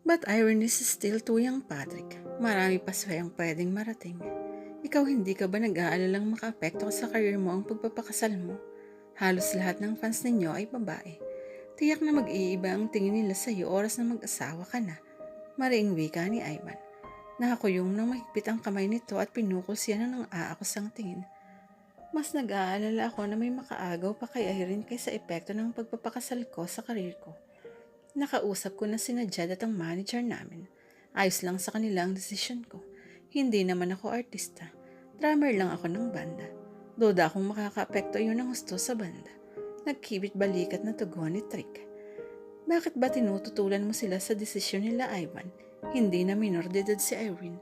But irony is still too young, Patrick. Marami pa swayang pwedeng marating. Ikaw hindi ka ba nag-aalalang makaapekto sa career mo ang pagpapakasal mo? Halos lahat ng fans ninyo ay babae. Tiyak na mag-iiba ang tingin nila sa iyo oras na mag-asawa ka na. Mariing wika ni Ivan. Nakakuyom nang mahigpit ang kamay nito at pinukol siya ng aakusang tingin. Mas nag-aalala ako na may makaagaw pa kay Irene kaysa epekto ng pagpapakasal ko sa karir ko. Nakausap ko na sina Jed at ang manager namin. Ayos lang sa kanila ang desisyon ko. Hindi naman ako artista. Drummer lang ako ng banda. Duda akong makakaapekto yun ng gusto sa banda. Nagkibit balikat na tugon ni Trick. Bakit ba tinututulan mo sila sa desisyon nila, Ivan? Hindi na minor de edad si Irene.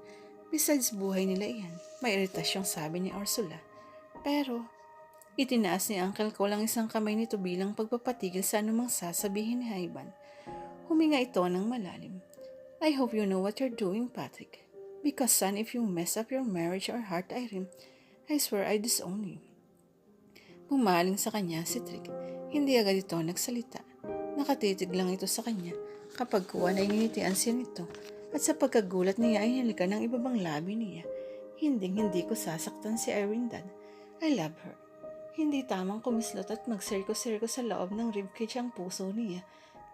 Besides buhay nila iyan, may iritasyong sabi ni Ursula. Pero, itinaas ni Uncle Cole ang isang kamay nito bilang pagpapatigil sa anumang sasabihin ni Ivan. Huminga ito ng malalim. I hope you know what you're doing, Patrick. Because son, if you mess up your marriage or heart, Irene, I swear I disown you. Pumaling sa kanya si Trick. Hindi agad ito nagsalita. Nakatitig lang ito sa kanya. Kapag kuha na inginitian siya nito. At sa pagkagulat niya ay hinalikan ng ibabang labi niya. Hindi ko sasaktan si Irene, Dad. I love her. Hindi tamang kumislot at magsirko-sirko sa loob ng ribcage ang puso niya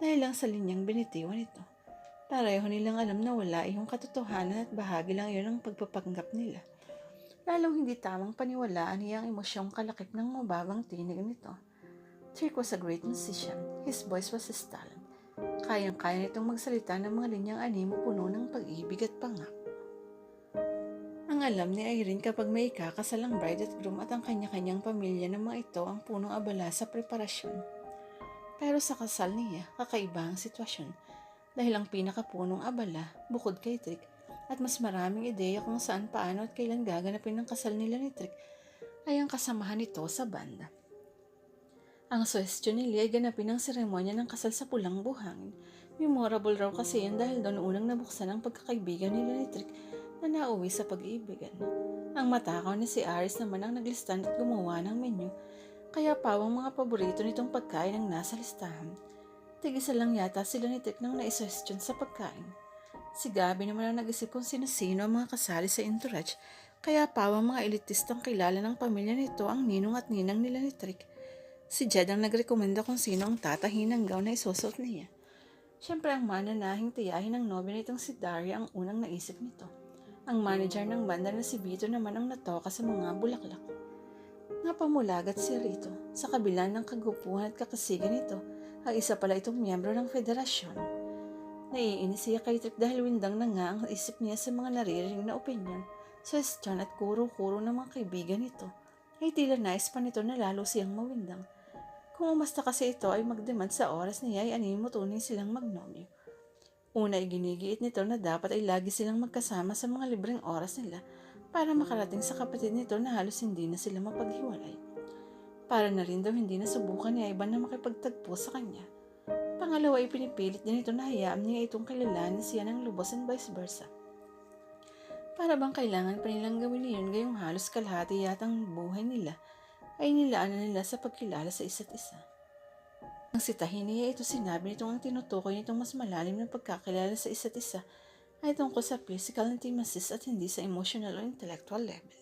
dahil lang sa linyang binitiwan ito. Pareho nilang alam na wala iyong katotohanan at bahagi lang iyon ng pagpapanggap nila. Lalong hindi tamang paniwalaan niya ang emosyong kalakip ng mababang tinig nito. Trick was a great musician. His voice was his talent. Kayang-kaya nitong magsalita ng mga linyang animo puno ng pag-ibig at pangako. Ang alam ni Irene kapag may ikakasal ang bride at groom at ang kanya-kanyang pamilya ng mga ito ang punong abala sa preparasyon. Pero sa kasal niya, kakaiba ang sitwasyon dahil ang pinakapunong abala, bukod kay Trick, at mas maraming ideya kung saan, paano at kailan gaganapin ang kasal nila ni Trick, ay ang kasamahan nito sa banda. Ang suwestyon nila ay ganapin ang seremonya ng kasal sa pulang buhangin. Memorable raw kasi yan dahil doon unang nabuksan ang pagkakaibigan nila ni Trick na nauwi sa pag-iibigan. Ang matakaw na si Aris naman ang naglistan at gumawa ng menu, kaya pawang mga paborito nitong pagkain ang nasa listahan. Tig-isa lang yata sila ni Trick nang naisuwestyon sa pagkain. Si Gabi naman ang nag-isip kung sino-sino ang mga kasali sa entourage, kaya pawang mga elitistang kilala ng pamilya nito ang ninong at ninang nila ni Trick. Si Jed ang nagrekomenda kung sino ang tatahin ng gown na isusuot niya. Siyempre ang mananahing tiyahin ng nobya nitong si Daria ang unang naisip nito. Ang manager ng banda na si Vito naman ang natoka sa mga bulaklak. Napamulagat si Rito. Sa kabila ng kagupuhan at kakasigan nito, ay isa pala itong miyembro ng federasyon. Naiinis siya kay Trick dahil windang na nga ang isip niya sa mga naririnig na opinyon, suwestyon at kuro-kuro ng mga kaibigan nito. Ay tila nais pa nito na lalo siyang mawindang. Kung umasta kasi ito ay magdemand sa oras niya ay animo tunay silang magnobyo. Una ay ginigiit nito na dapat ay lagi silang magkasama sa mga libreng oras nila para makarating sa kapatid nito na halos hindi na sila mapaghiwalay. Para na rin daw hindi nasubukan ni Ivan na makipagtagpo sa kanya. Pangalawa ay pinipilit din ito na hayaan niya itong kilalanin siya ng lubos and vice versa. Para bang kailangan pa nilang gawin niyon gayong halos kalahati yatang buhay nila ay nilaanan nila sa pagkilala sa isa't isa. Nang sitahin niya ito, sinabi nitong ang tinutukoy nitong mas malalim na pagkakilala sa isa't isa ay tungkol sa physical intimacy at hindi sa emotional o intellectual level.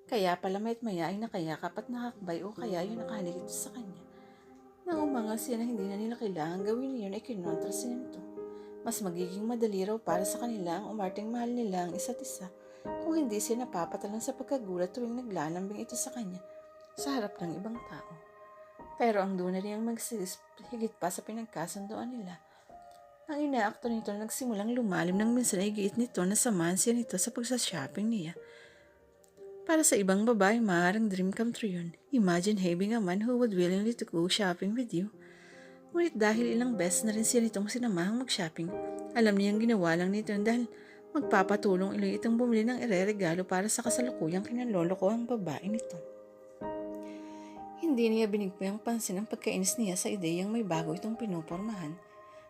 Kaya pala may't maya ay nakayakap at nakakbay o kaya yung nakahaligit sa kanya. Nang umangal siya na hindi na nila kailangan gawin niyon ay kinontra siya nito. Mas magiging madali raw para sa kanila ang umarting mahal nila ang isa't isa kung hindi siya napapatalan sa pagkagulat tuwing naglalambing ito sa kanya sa harap ng ibang tao. Pero ang duna niyang magsis higit pa sa pinagkasundoan nila. Ang inaakto nito na nagsimulang lumalim ng minsan ay giit nito na samahan siya nito sa pagsashopping niya. Para sa ibang babae, maaaring dream come true yun. Imagine having a man who would willingly to go shopping with you. Ngunit dahil ilang beses na rin siya nitong sinamahang mag-shopping, alam niyang ginawa lang nito dahil magpapatulong ilo itong bumili ng ireregalo para sa kasalukuyang kinalolo ko ang babae nito. Hindi niya binigyan pansin ang pagkainis niya sa ideyang may bago itong pinupormahan.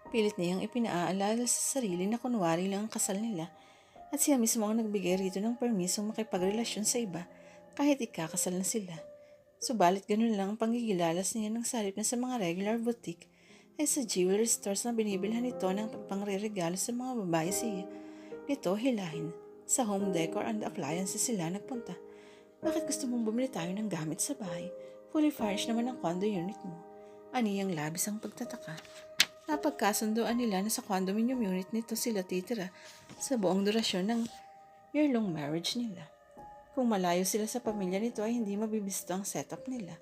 Pilit niyang ipinaalala sa sarili na kunwari lang ang kasal nila at siya mismo ang nagbigay rito ng permisong makipagrelasyon sa iba kahit ikakasal na sila. Subalit ganun lang ang panggigilalas niya ng salip na sa mga regular boutique ay sa jewelry stores na binibilhan nito ng pangreregalo sa mga babae siya. Nito hilahin. Sa home decor and appliances sila nagpunta. Bakit gusto mong bumili tayo ng gamit sa bahay? Fully furnished naman ang condo unit mo. Aniyang labis ang pagtataka. Napagkasundoan nila na sa condominium unit nito sila titira sa buong durasyon ng year-long marriage nila. Kung malayo sila sa pamilya nito ay hindi mabibisto ang setup nila.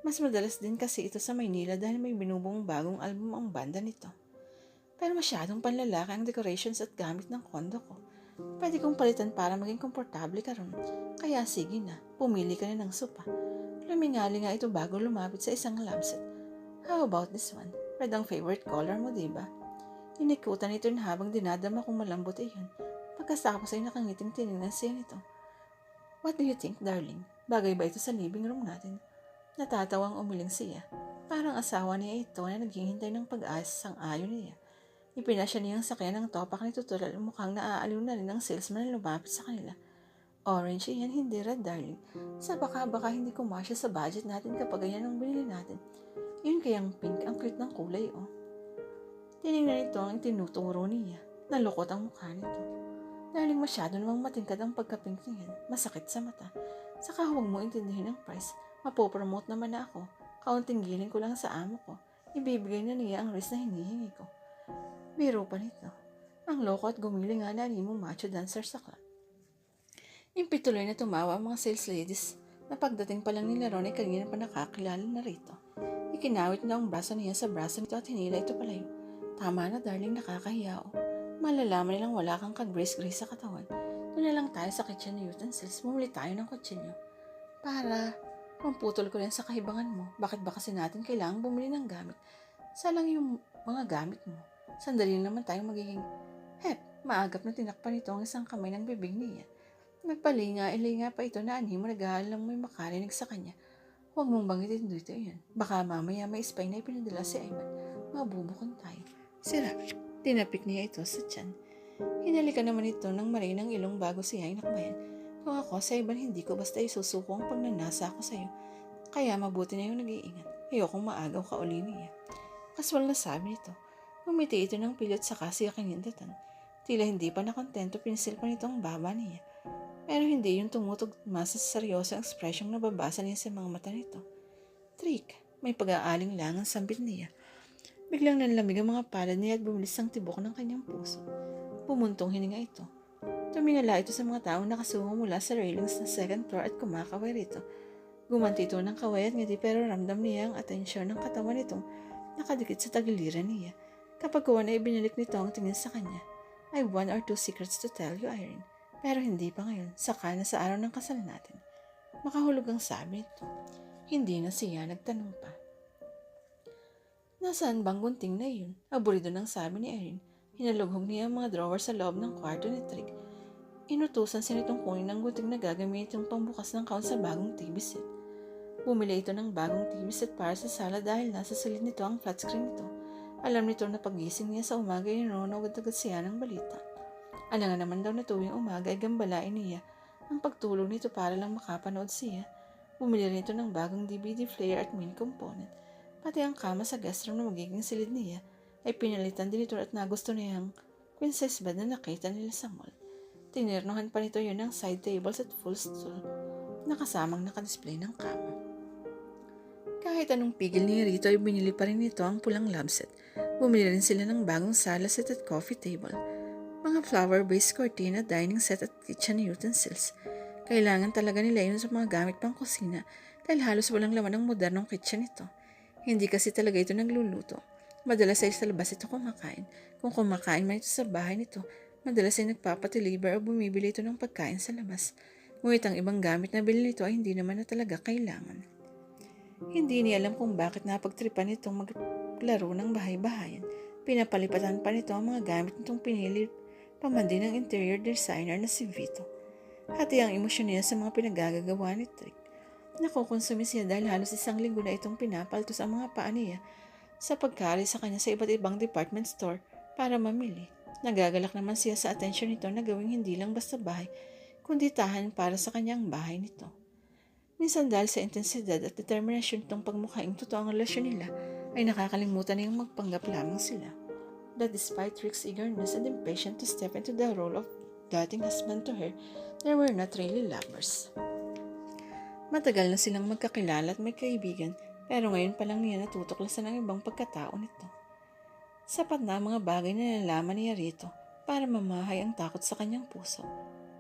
Mas madalas din kasi ito sa Maynila dahil may binubuong bagong album ang banda nito. Pero masyadong panlalaki ang decorations at gamit ng condo ko. Pwede kong palitan para maging komportable ka ron. Kaya sige na, pumili ka na ng sopa. Lumingali nga ito bago lumapit sa isang lampset. How about this one? Red ang favorite color mo, diba? Inikutan ito na habang dinadama kung malambot ay yun. Pagkatapos ay nakangiting tinignan siya nito. What do you think, darling? Bagay ba ito sa living room natin? Natatawang umiling siya. Parang asawa niya ito na naghihintay ng pag-ayos sang ayon niya. Ipinasya niyang sakyan ng topak nito tulad mukhang naaaliw na rin ang salesman na lumapit sa kanila. Orange yan, hindi red, darling. Sa baka hindi kumasya sa budget natin kapag ganyan ang binili natin. Yun kayang pink, ang cute ng kulay, oh. Tinignan ito ang tinuturo niya. Nalukot ang mukha nito. Darling, masyado namang matingkad ang pagka-pink niyan. Masakit sa mata. Saka huwag mo intindihin ang price. Mapopromote naman na ako. Kaunting giling ko lang sa amo ko. Ibibigay na niya ang risk na hinihingi ko. Biro pa nito. Ang loko at gumiling nga na mo macho dancer sa club. Impituloy na tumawa ang mga sales ladies na pagdating pa lang nila ron ay kanina pa nakakilala na rito. Ikinawit na ang braso niya sa braso nito at hinila ito palayo. Tama na, darling, nakakahiya o. Malalaman nilang wala kang kag-grace-grace sa katawan. Doon na lang tayo sa kitchen utensils. Bumili tayo ng kutsilyo. Para mamputol ko rin sa kahibangan mo. Bakit ba kasi natin kailangang bumili ng gamit? Salang yung mga gamit mo. Sandali naman tayong magiging maagap na tinakpan nito ang isang kamay ng bibig niya. Nagpalinga-ilinga pa ito na anhin mo nag-aalang may makarinig sa kanya. Huwag mong bangitin dito yan. Baka mamaya may spy na ipinadala si Ayman. Mabubukon tayo. Sira. Tinapik niya ito sa tiyan. Hinalikan naman ito ng marinang ilong bago siya inakbayan. Kung ako sa Iban, hindi ko basta isusuko ang pagnanasa ako sa'yo. Kaya mabuti na yung nag-iingat. Ayokong maagaw ka uli niya. Kaswal na sabi nito. Umiti ito ng pilot sa kasi kinindatan. Tila hindi pa nakontento, pinisil pa nito ang baba niya. Pero hindi yung tumutugma sa seryosong ekspresyong nababasa niya sa mga mata nito. Trick, may pag-aaling lang ang sambit niya. Biglang nanlamig ang mga palad niya at bumilis ang tibok ng kanyang puso. Pumuntong hininga ito. Tumingala ito sa mga taong nakasungo mula sa railings ng second floor at kumakaway rito. Gumanti ito ng kaway at ngiti pero ramdam niya ang atensyon ng katawan nitong nakadikit sa tagiliran niya. Kapag kuwan ay binalik nito ang tingin sa kanya. I have 1 or 2 secrets to tell you, Irene. Pero hindi pa ngayon, saka na sa araw ng kasal natin. Makahulog ang sabi nito. Hindi na siya nagtanong pa. Nasaan bang gunting na yun? Aburido ng sabi ni Erin. Hinalughog niya ang mga drawer sa loob ng kwarto ni Trick. Inutusan siya nitong kunin ng gunting na gagamitin yung pangbukas ng count sa bagong TV set. Bumili ito ng bagong TV set para sa sala dahil nasa silid nito ang flat screen nito. Alam nito na pagising niya sa umaga ay nanonood agad siya ng balita. Alangan naman daw na tuwing umaga ay gambalain niya ang pagtulog nito para lang makapanood siya. Bumili rin ito ng bagong DVD player at mini component. Pati ang kama sa guest room na magiging silid niya ay pinalitan din ito at nagusto niya ang princess bed na nakita nila sa mall. Tinirnohan pa nito yun ng side tables at full stool na kasamang nakadisplay ng kama. Kahit anong pigil niya rito ay binili pa rin nito ang pulang lampset. Bumili rin sila ng bagong sala set at coffee table, mga flower-based cortina, dining set at kitchen utensils. Kailangan talaga nila yun sa mga gamit pang kusina dahil halos walang laman ng modernong kitchen ito. Hindi kasi talaga ito nagluluto. Madalas ay sa labas ito kumakain. Kung kumakain man ito sa bahay nito, madalas ay nagpapatiliber o bumibili ito ng pagkain sa labas. Ngunit ang ibang gamit na bilhin nito ay hindi naman na talaga kailangan. Hindi niya alam kung bakit napagtripan nitong maglaro ng bahay-bahayan. Pinapalipatan pa nito ang mga gamit nitong pinili pamandi ng interior designer na si Vito. Hati ang emosyon niya sa mga pinagagagawa ni Trick. Nakukonsumi siya dahil halos isang linggo na itong pinapaltos ang mga paa niya sa pagkari sa kanya sa iba't ibang department store para mamili. Nagagalak naman siya sa atensyon nito na gawing hindi lang basta bahay, kundi tahanan para sa kanyang bahay nito. Minsan dahil sa intensidad at determinasyon itong pagmukhaing totoo ang relasyon nila, ay nakakalimutan niyang magpanggap lamang sila. That despite Rick's eagerness and impatience to step into the role of dating husband to her, they were not really lovers. Matagal na silang magkakilala at may kaibigan, pero ngayon pa lang niya natutuklasan ang ibang pagkatao nito. Sapat na ang mga bagay na nalaman niya rito para mamahay ang takot sa kanyang puso.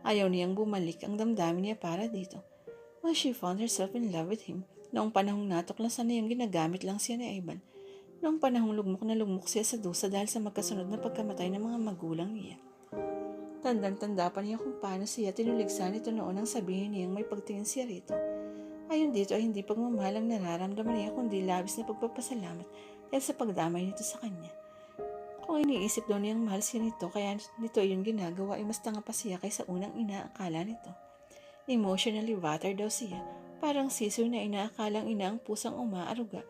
Ayaw niyang bumalik ang damdamin niya para dito. When she found herself in love with him, noong panahong natuklasan niyang ginagamit lang siya ni Ivan, noong panahong lugmok na lugmok siya sa dusa dahil sa magkasunod na pagkamatay ng mga magulang niya. Tandang-tanda pa niya kung paano siya tinuligsan ito noon nang sabihin niyang may pagtingin siya rito. Ayon dito ay hindi pagmamahal ang nararamdaman niya kundi labis na pagpapasalamat dahil sa pagdamay nito sa kanya. Kung iniisip daw niyang mahal siya nito kaya nito yung ginagawa ay mas tanga pa siya kaysa unang inaakala nito. Emotionally battered daw siya, parang sisiw na inaakalang ina ang pusang umaaruga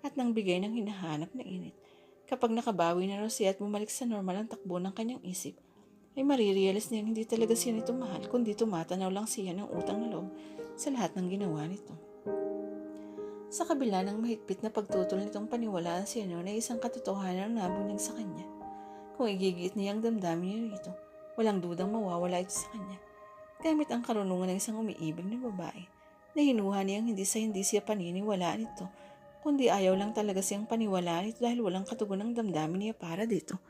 at nang bigay ng hinahanap na init. Kapag nakabawi na raw siya at bumalik sa normal ang takbo ng kanyang isip, ay marirealize niyang hindi talaga siya nito mahal kundi tumatanaw lang siya ng utang na loob sa lahat ng ginawa nito. Sa kabila ng mahigpit na pagtutol nitong paniwalaan siya noon ay isang katotohanan ang nabunyag sa kanya. Kung igigit niya ang damdamin niya rito, walang dudang mawawala ito sa kanya. Gamit ang karunungan ng isang umiibig na babae, na hinuha niyang hindi siya paniniwalaan ito, kundi ayaw lang talaga siyang paniwalaan ito dahil walang katugon ng damdamin niya para dito.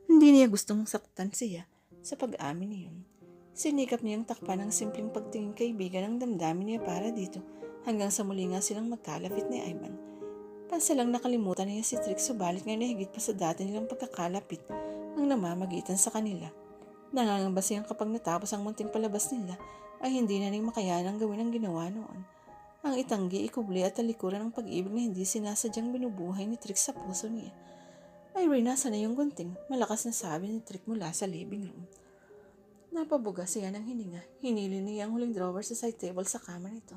Hindi niya gustong saktan siya sa pag-amin niyon. Sinikap niyang takpan ng simpleng pagtingin kaibigan ng damdamin niya para dito hanggang sa muli nga silang magkalapit ni Ivan. Pansalang nakalimutan niya si Trix subalit ngayon na higit pa sa dati nilang pagkakalapit ang namamagitan sa kanila. Nangangamba siyang kapag natapos ang munting palabas nila ay hindi na rin makayanang gawin ang ginawa noon. Ang itanggi, ikubli at talikuran ng pag-ibig na hindi sinasadyang binubuhay ni Trix sa puso niya. Irene, nasa na yung gunting? Malakas na sabi ni Trix mula sa living room. Napabuga siya ng hininga. Hinili niya ang huling drawer sa side table sa kama nito.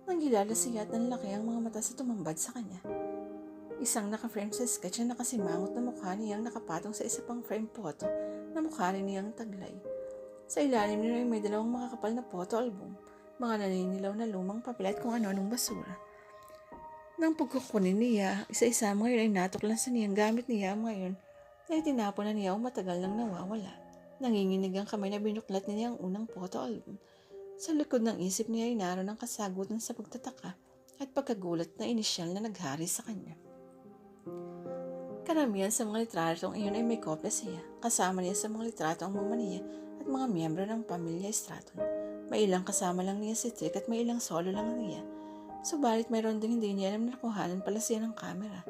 Nanggilala siya at nanlaki ang mga mata sa tumambad sa kanya. Isang naka-frame sa sketch na nakasimangot na mukha niyang nakapatong sa isa pang frame photo na mukha niyang taglay. Sa ilalim nila ay may dalawang makakapal na photo album, mga naninilaw na lumang papel at kung ano-anong basura. Nang pagkukunin niya, isa-isa ngayon ay natuklasan niyang gamit niya ngayon na itinapon na niya o matagal nang nawawala. Nanginginig ang kamay na binuklat niya ang unang photo album. Sa likod ng isip niya ay naroon ang kasagutan sa pagtataka at pagkagulat na inisyal na naghari sa kanya. Karamihan sa mga litratong iyon ay may kopya siya. Kasama niya sa mga litrato ang mama niya at mga miyembro ng pamilya Stratton. May ilang kasama lang niya si Trick at may ilang solo lang niya. Subalit mayroon din hindi niya alam na nakuhanan pala siya ng kamera.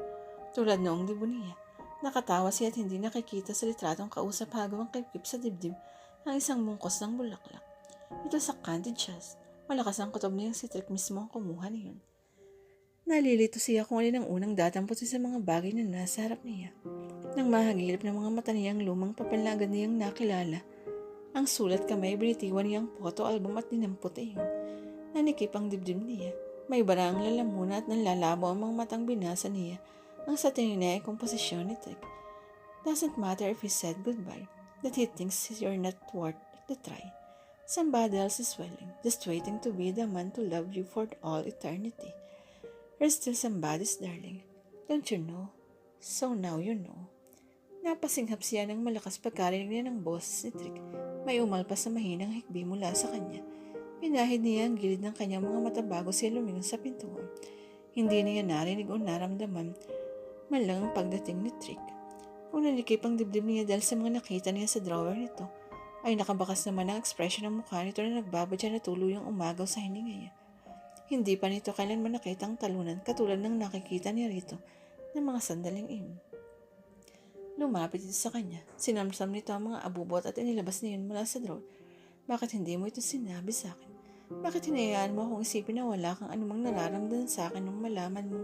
Tulad noong dibo niya. Nakatawa siya at hindi nakikita sa litratong kausap hagawang kipkip sa dibdib ang isang bungkos ng bulaklak. Ito sa candied chest. Malakas ang kutob niyang si Trick mismo ang kumuha niyon. Nalilito siya kung alin ang unang datampot sa mga bagay na nasa harap niya. Nang mahagilip ng mga mata niyang lumang papel na agad niyang nakilala, ang sulat kamay binitiwan niyang photo album at dinampot iyon. Nanikip ang dibdib niya. May barang lalamuna at nanlalabo ang mga matang binasa niya ang sa tingin niya ay komposisyon ni Trick. Doesn't matter if he said goodbye, that he thinks you're not worth the try. Somebody else is willing, just waiting to be the man to love you for all eternity. You're still somebody's darling. Don't you know? So now you know. Napasinghap siya ng malakas pagkarinig niya ng boses ni Trick. May umalpas na mahinang hikbi mula sa kanya. Pinahid niya ang gilid ng kanyang mga mata bago siya lumingon sa pintuan. Hindi niya narinig o naramdaman man lang ang pagdating ni Trick. Kung nanikip ang dibdib niya dahil sa mga nakita niya sa drawer nito, ay nakabakas naman ang ekspresyon ng mukha nito na nagbabadya na tuluyang umagaw sa hininga niya. Hindi pa nito kailanman nakita ang talunan katulad ng nakikita niya rito ng mga sandaling iyon. Lumapit ito sa kanya. Sinamsam nito ang mga abubot at inilabas niya yun mula sa drawer. Bakit hindi mo ito sinabi sa akin? Bakit hinayaan mo akong isipin na wala kang anumang nararamdaman sa akin nung malaman mo?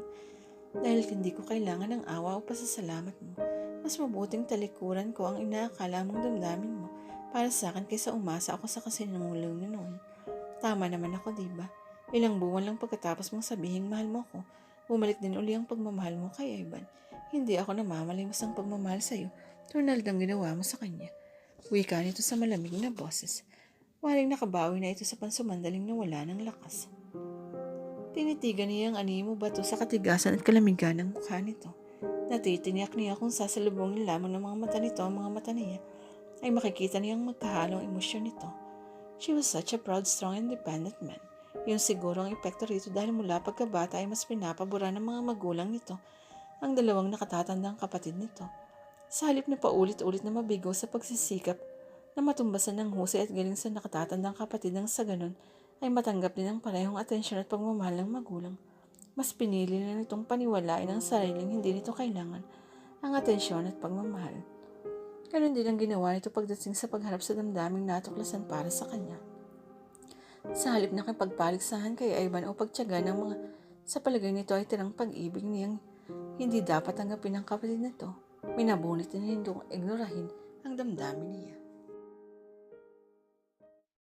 Dahil hindi ko kailangan ng awa o pasasalamat mo. Mas mabuting talikuran ko ang inaakala mong damdamin mo para sa akin kaysa umasa ako sa kasinungaling noon. Tama naman ako, diba? Ilang buwan lang pagkatapos mong sabihing mahal mo ako, bumalik din uli ang pagmamahal mo kay Ivan. Hindi ako namamalimos ang pagmamahal sa'yo, tulad ng ginawa mo sa kanya. Wika nito sa malamig na boses. Waring nakabawi na ito sa pansumandaling na wala ng lakas. Tinitigan niya ang animo bato sa katigasan at kalamigan ng mukha nito. Natitiniyak niya kung sasalubungin lamang ng mga mata nito ang mga mata niya, ay makikita niyang magkahalong emosyon nito. She was such a proud, strong, independent man. Yung siguro ang epekto rito dahil mula pagkabata ay mas pinapabura ng mga magulang nito ang dalawang nakatatandang kapatid nito. Sa halip na paulit-ulit na mabigo sa pagsisikap na matumbasan ng husay at galing sa nakatatandang kapatid nang sa ganun ay matanggap din ang parehong atensyon at pagmamahal ng magulang. Mas pinili na nitong paniwalain ang sariling hindi nito kailangan ang atensyon at pagmamahal. Ganun din ang ginawa nito pagdating sa pagharap sa damdaming natuklasan para sa kanya. Sa halip na kipagpaligsahan kay Ivan o pagtiyaga ng mga sa palagay nito ay tirang pag-ibig niyang hindi dapat tanggapin ng kapatid nito, minabunit na nitong ignorahin ang damdamin niya.